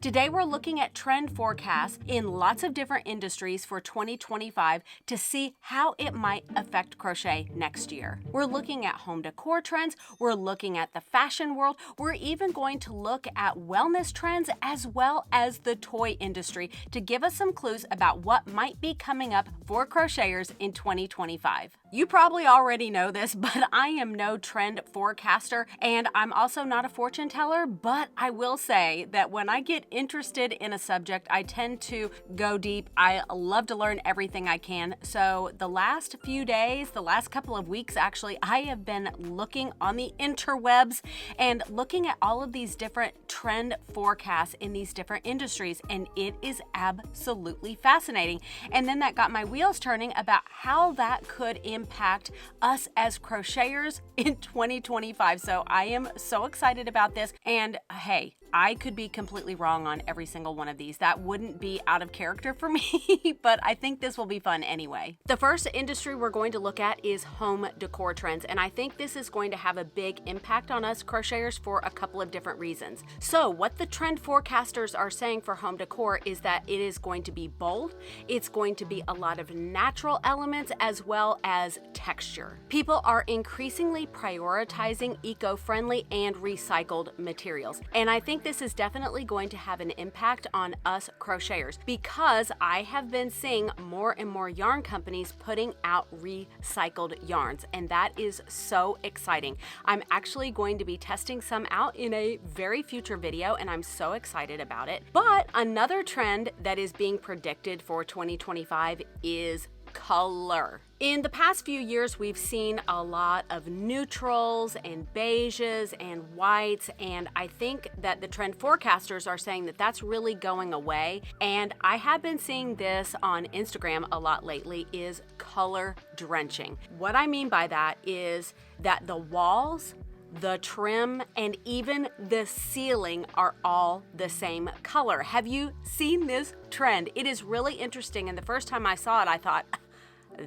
Today we're looking at trend forecasts in lots of different industries for 2025 to see how it might affect crochet next year. We're looking at home decor trends, we're looking at the fashion world, we're even going to look at wellness trends as well as the toy industry to give us some clues about what might be coming up for crocheters in 2025. You probably already know this, but I am no trend forecaster and I'm also not a fortune teller, but I will say that when I get interested in a subject, I tend to go deep. I love to learn everything I can. So the last few days, the last couple of weeks actually, I have been looking on the interwebs and looking at all of these different trend forecasts in these different industries, and it is absolutely fascinating. And then that got my wheels turning about how that could impact us as crocheters in 2025. So I am so excited about this. And hey, I could be completely wrong on every single one of these. That wouldn't be out of character for me, but I think this will be fun anyway. The first industry we're going to look at is home decor trends, and I think this is going to have a big impact on us crocheters for a couple of different reasons. So what the trend forecasters are saying for home decor is that it is going to be bold, it's going to be a lot of natural elements as well as texture. People are increasingly prioritizing eco-friendly and recycled materials, and I think this is definitely going to have an impact on us crocheters because I have been seeing more and more yarn companies putting out recycled yarns, and that is so exciting. I'm actually going to be testing some out in a very future video, and I'm so excited about it. But another trend that is being predicted for 2025 is color. In the past few years, we've seen a lot of neutrals and beiges and whites, and I think that the trend forecasters are saying that that's really going away. And I have been seeing this on Instagram a lot lately, is color drenching. What I mean by that is that the walls, the trim, and even the ceiling are all the same color. Have you seen this trend? It is really interesting, and the first time I saw it, I thought,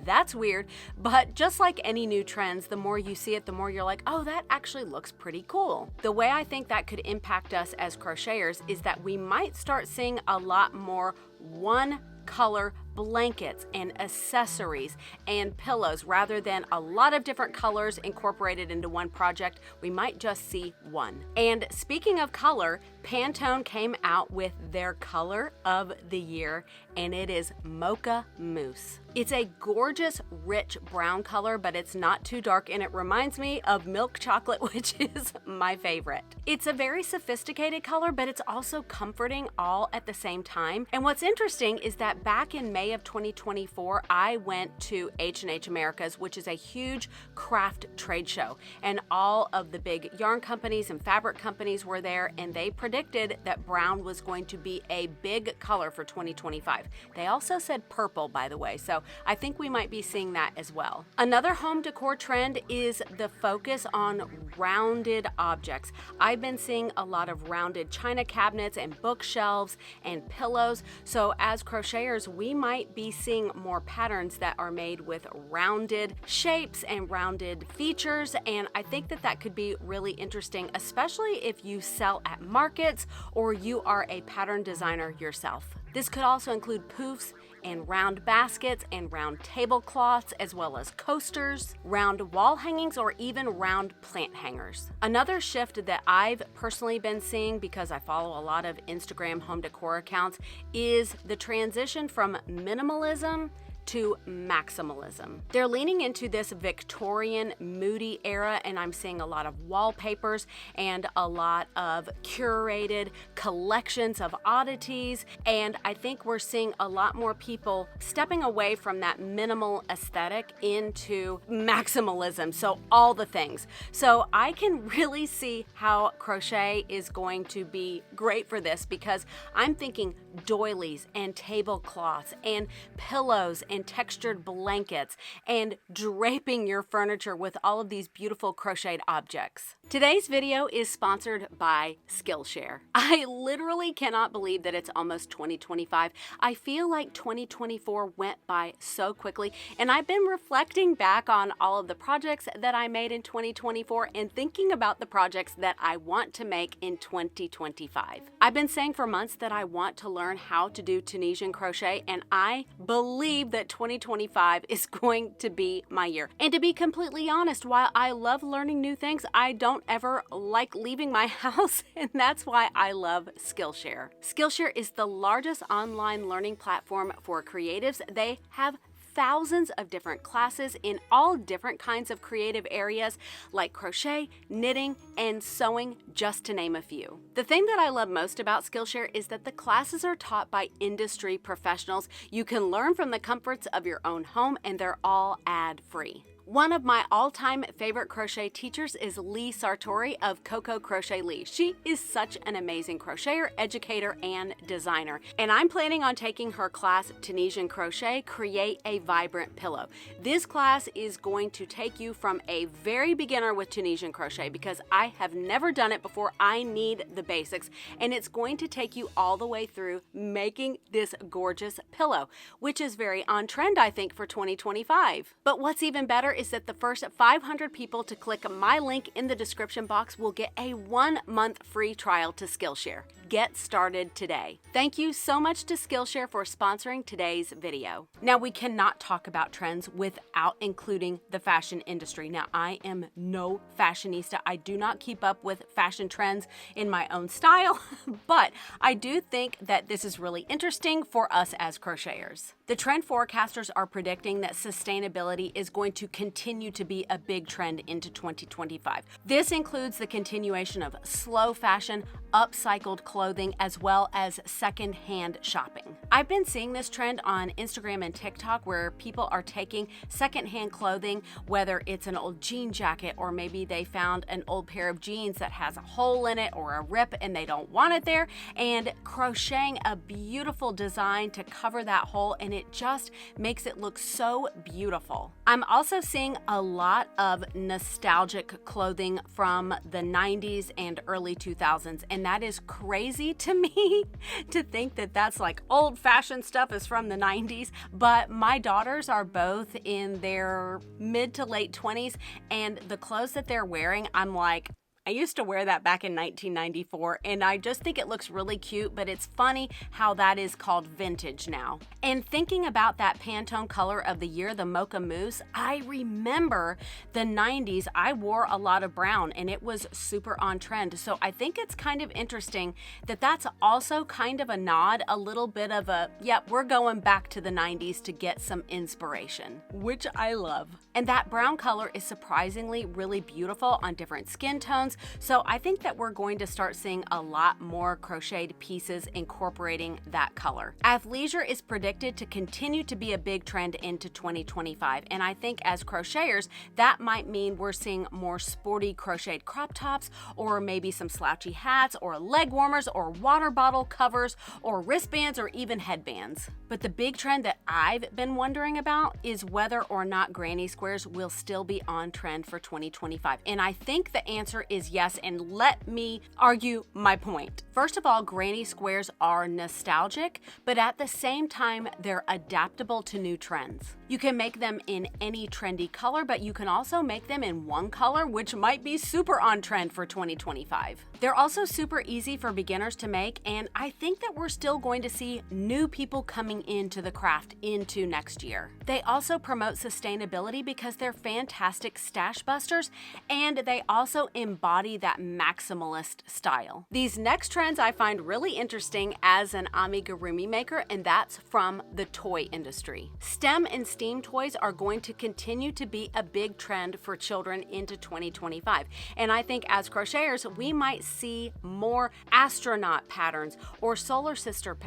that's weird. But just like any new trends, the more you see it, the more you're like, oh, that actually looks pretty cool. The way I think that could impact us as crocheters is that we might start seeing a lot more one color blankets and accessories and pillows rather than a lot of different colors incorporated into one project. We might just see one. And speaking of color, Pantone came out with their color of the year, and it is Mocha Mousse. It's a gorgeous, rich brown color, but it's not too dark, and it reminds me of milk chocolate, which is my favorite. It's a very sophisticated color, but it's also comforting all at the same time. And what's interesting is that back in May of 2024, I went to H&H Americas, which is a huge craft trade show, and all of the big yarn companies and fabric companies were there, and they predicted that brown was going to be a big color for 2025. They also said purple, by the way, so I think we might be seeing that as well. Another home decor trend is the focus on rounded objects. I've been seeing a lot of rounded china cabinets and bookshelves and pillows, so as crocheters, we might be seeing more patterns that are made with rounded shapes and rounded features, and I think that that could be really interesting, especially if you sell at markets or you are a pattern designer yourself. This could also include poofs and round baskets and round tablecloths, as well as coasters, round wall hangings, or even round plant hangers. Another shift that I've personally been seeing, because I follow a lot of Instagram home decor accounts, is the transition from minimalism to maximalism. They're leaning into this Victorian moody era, and I'm seeing a lot of wallpapers and a lot of curated collections of oddities, and I think we're seeing a lot more people stepping away from that minimal aesthetic into maximalism, so all the things. So I can really see how crochet is going to be great for this, because I'm thinking doilies and tablecloths and pillows and textured blankets and draping your furniture with all of these beautiful crocheted objects. Today's video is sponsored by Skillshare. I literally cannot believe that it's almost 2025. I feel like 2024 went by so quickly, and I've been reflecting back on all of the projects that I made in 2024 and thinking about the projects that I want to make in 2025. I've been saying for months that I want to learn how to do Tunisian crochet, and I believe that 2025 is going to be my year. And to be completely honest, while I love learning new things, I don't ever like leaving my house, and that's why I love Skillshare. Skillshare is the largest online learning platform for creatives. They have thousands of different classes in all different kinds of creative areas like crochet, knitting, and sewing, just to name a few. The thing that I love most about Skillshare is that the classes are taught by industry professionals. You can learn from the comforts of your own home, and they're all ad-free. One of my all-time favorite crochet teachers is Lee Sartori of Coco Crochet Lee. She is such an amazing crocheter, educator, and designer. And I'm planning on taking her class, Tunisian Crochet, Create a Vibrant Pillow. This class is going to take you from a very beginner with Tunisian crochet, because I have never done it before. I need the basics. And it's going to take you all the way through making this gorgeous pillow, which is very on trend, I think, for 2025. But what's even better is that the first 500 people to click my link in the description box will get a 1-month free trial to Skillshare. Get started today. Thank you so much to Skillshare for sponsoring today's video. Now, we cannot talk about trends without including the fashion industry. Now, I am no fashionista. I do not keep up with fashion trends in my own style, but I do think that this is really interesting for us as crocheters. The trend forecasters are predicting that sustainability is going to continue to be a big trend into 2025. This includes the continuation of slow fashion, upcycled clothing, as well as secondhand shopping. I've been seeing this trend on Instagram and TikTok where people are taking secondhand clothing, whether it's an old jean jacket or maybe they found an old pair of jeans that has a hole in it or a rip and they don't want it there, and crocheting a beautiful design to cover that hole, and it just makes it look so beautiful. I'm also seeing a lot of nostalgic clothing from the 90s and early 2000s, and that is crazy to me to think that that's like old-fashioned stuff is from the 90s, but my daughters are both in their mid to late 20s, and the clothes that they're wearing, I'm like, I used to wear that back in 1994, and I just think it looks really cute, but it's funny how that is called vintage now. And thinking about that Pantone color of the year, the Mocha Mousse, I remember the 90s, I wore a lot of brown, and it was super on trend. So I think it's kind of interesting that that's also kind of a nod, a little bit of a, yep, we're going back to the 90s to get some inspiration, which I love. And that brown color is surprisingly really beautiful on different skin tones. So I think that we're going to start seeing a lot more crocheted pieces incorporating that color. Athleisure is predicted to continue to be a big trend into 2025. And I think as crocheters, that might mean we're seeing more sporty crocheted crop tops, or maybe some slouchy hats, or leg warmers, or water bottle covers, or wristbands, or even headbands. But the big trend that I've been wondering about is whether or not granny squares will still be on trend for 2025. And I think the answer is yes, and let me argue my point. First of all, granny squares are nostalgic, but at the same time, they're adaptable to new trends. You can make them in any trendy color, but you can also make them in one color, which might be super on trend for 2025. They're also super easy for beginners to make, and I think that we're still going to see new people coming into the craft into next year. They also promote sustainability because they're fantastic stash busters, and they also embody that maximalist style. These next trends I find really interesting as an amigurumi maker, and that's from the toy industry. STEM and STEAM toys are going to continue to be a big trend for children into 2025. And I think as crocheters, we might see more astronaut patterns or solar system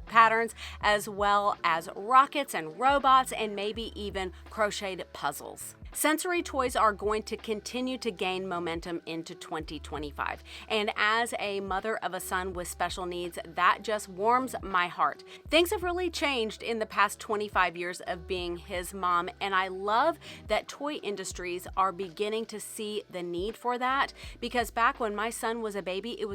patterns, as well as rockets and robots, and maybe even crocheted puzzles. Sensory toys are going to continue to gain momentum into 2025. And as a mother of a son with special needs, that just warms my heart. Things have really changed in the past 25 years of being his mom, and I love that toy industries are beginning to see the need for that, because back when my son was a baby, it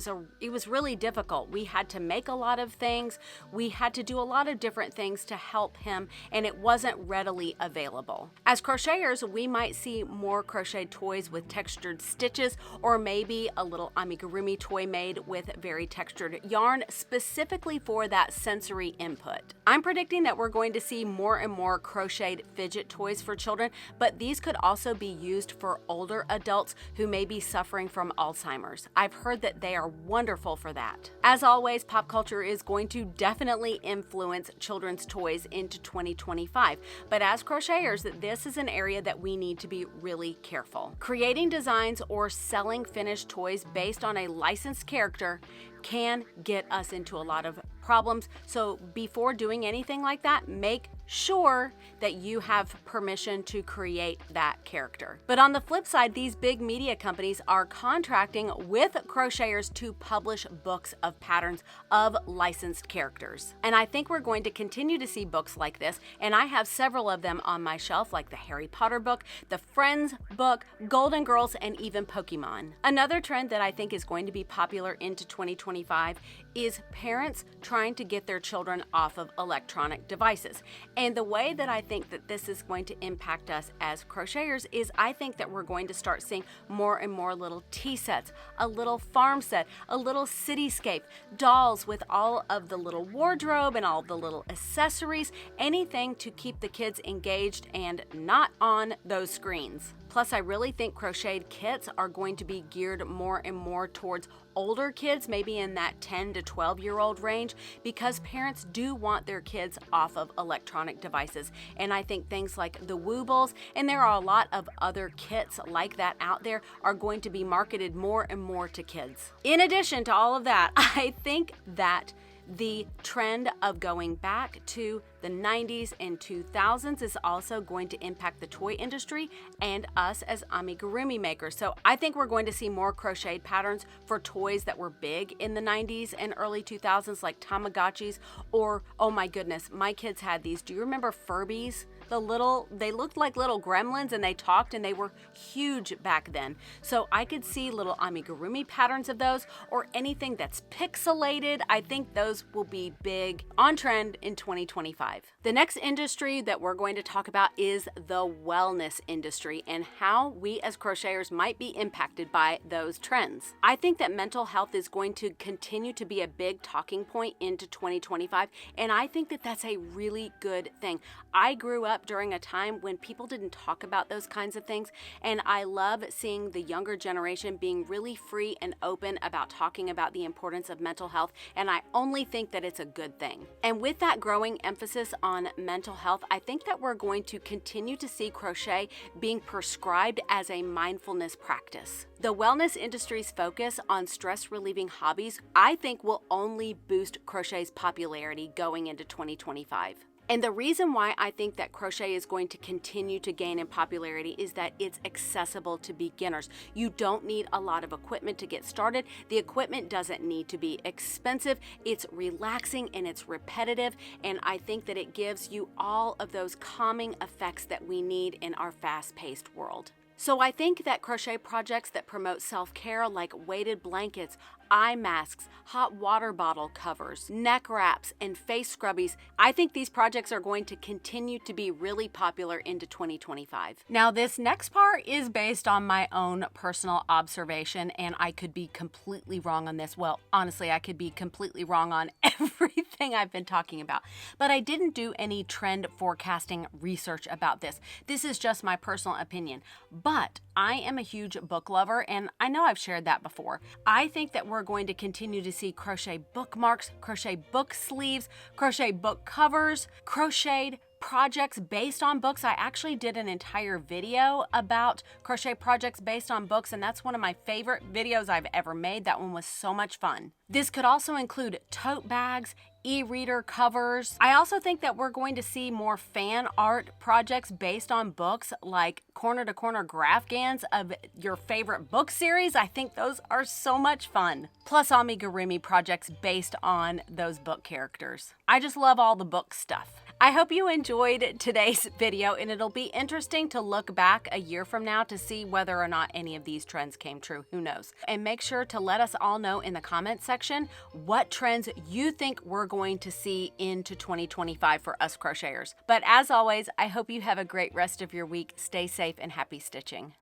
was really difficult. We had to make a lot of things. We had to do a lot of different things to help him, and it wasn't readily available. As crocheters, we might see more crocheted toys with textured stitches, or maybe a little amigurumi toy made with very textured yarn specifically for that sensory input. I'm predicting that we're going to see more and more crocheted fidget toys for children, but these could also be used for older adults who may be suffering from Alzheimer's. I've heard that they are wonderful for that. As always, pop culture is going to definitely influence children's toys into 2025, but as crocheters, this is an area that we need to be really careful. Creating designs or selling finished toys based on a licensed character can get us into a lot of problems. So before doing anything like that, make sure that you have permission to create that character. But on the flip side, these big media companies are contracting with crocheters to publish books of patterns of licensed characters. And I think we're going to continue to see books like this, and I have several of them on my shelf, like the Harry Potter book, the Friends book, Golden Girls, and even Pokemon. Another trend that I think is going to be popular into 2025 is parents trying to get their children off of electronic devices. And the way that I think that this is going to impact us as crocheters is I think that we're going to start seeing more and more little tea sets, a little farm set, a little cityscape, dolls with all of the little wardrobe and all the little accessories, anything to keep the kids engaged and not on those screens. Plus, I really think crocheted kits are going to be geared more and more towards older kids, maybe in that 10 to 12-year-old range, because parents do want their kids off of electronic devices. And I think things like the Woobles, and there are a lot of other kits like that out there, are going to be marketed more and more to kids. In addition to all of that, I think that the trend of going back to the 90s and 2000s is also going to impact the toy industry and us as amigurumi makers. So I think we're going to see more crocheted patterns for toys that were big in the 90s and early 2000s, like Tamagotchis, or, oh my goodness, my kids had these. Do you remember Furbies? They looked like little gremlins, and they talked, and they were huge back then. So I could see little amigurumi patterns of those, or anything that's pixelated. I think those will be big on trend in 2025. The next industry that we're going to talk about is the wellness industry and how we as crocheters might be impacted by those trends. I think that mental health is going to continue to be a big talking point into 2025, and I think that that's a really good thing. I grew up during a time when people didn't talk about those kinds of things, and I love seeing the younger generation being really free and open about talking about the importance of mental health, and I only think that it's a good thing. And with that growing emphasis on mental health, I think that we're going to continue to see crochet being prescribed as a mindfulness practice. The wellness industry's focus on stress-relieving hobbies, I think, will only boost crochet's popularity going into 2025. And the reason why I think that crochet is going to continue to gain in popularity is that it's accessible to beginners. You don't need a lot of equipment to get started. The equipment doesn't need to be expensive. It's relaxing and it's repetitive. And I think that it gives you all of those calming effects that we need in our fast-paced world. So I think that crochet projects that promote self-care, like weighted blankets, eye masks, hot water bottle covers, neck wraps, and face scrubbies, I think these projects are going to continue to be really popular into 2025. Now, this next part is based on my own personal observation, and I could be completely wrong on this. Well, honestly, I could be completely wrong on everything I've been talking about, but I didn't do any trend forecasting research about this. This is just my personal opinion, but I am a huge book lover, and I know I've shared that before. I think that we're going to continue to see crochet bookmarks, crochet book sleeves, crochet book covers, crocheted projects based on books. I actually did an entire video about crochet projects based on books, and that's one of my favorite videos I've ever made. That one was so much fun. This could also include tote bags, e-reader covers. I also think that we're going to see more fan art projects based on books, like corner to corner graph gans of your favorite book series. I think those are so much fun. Plus amigurumi projects based on those book characters. I just love all the book stuff. I hope you enjoyed today's video, and it'll be interesting to look back a year from now to see whether or not any of these trends came true. Who knows? And make sure to let us all know in the comment section what trends you think we're going to see into 2025 for us crocheters. But as always, I hope you have a great rest of your week. Stay safe and happy stitching.